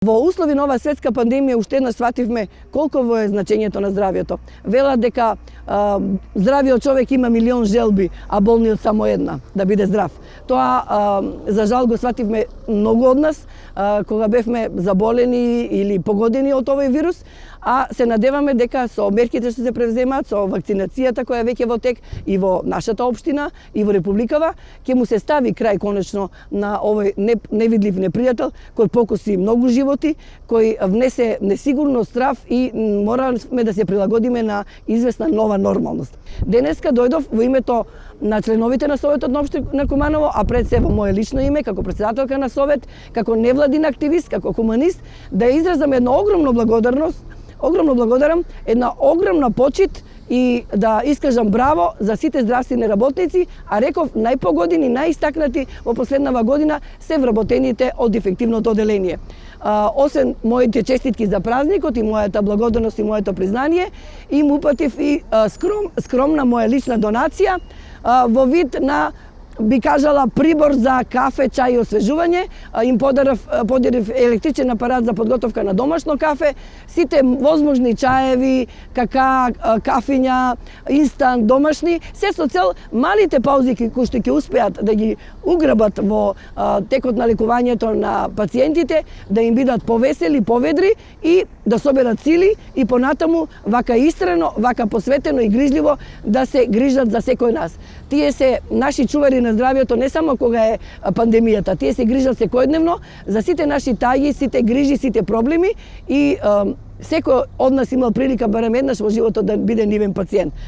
Во услови на оваа светска пандемија уште еднаш свативме колку е значењето на здравјето. Велат дека здравиот човек има милион желби, а болниот само една, да биде здрав. Тоа за жал го свативме многу од нас кога бевме заболени или погодени од овој вирус, а се надеваме дека со мерките што се превземаат, со вакцинацијата која веќе во тек и во нашата општина и во републикава, ќе му се стави крај конечно на овој невидлив непријател кој покуси многу животи, кој внесе несигурност, страв и моравме да се прилагодиме на известна нова нормалност. Денеска дојдов во името на членовите на Советот на општина Куманово, а пред се во мое лично име, како претседателка на Совет, како невладин активист, како хуманист, да изразам една огромна благодарност, една огромна почит и да искажам браво за сите здравствени работници, а реков најпогодени, најистакнати во последнава година се вработените од инфективното оделение. Освен моите честитки за празникот и мојата благодарност и моето признание, им упатив и скромна моја лична донација во вид на, би кажала, прибор за кафе, чај и освежување. Им подарив електричен апарат за подготовка на домашно кафе, сите возможни чаеви, кака, кафиња, инстант, домашни, се со цел малите паузи кои што ќе успеат да ги уграбат во текот на лекувањето на пациентите, да им бидат повесели, поведри и да соберат сили и понатаму вака истрено, вака посветено и грижливо да се грижат за секој нас. Тие се наши чувари на здравјето не само кога е пандемијата, тие се грижат секојдневно за сите наши таги, сите грижи, сите проблеми и секој од нас имал прилика барем еднаш во животот да биде нивен пациент.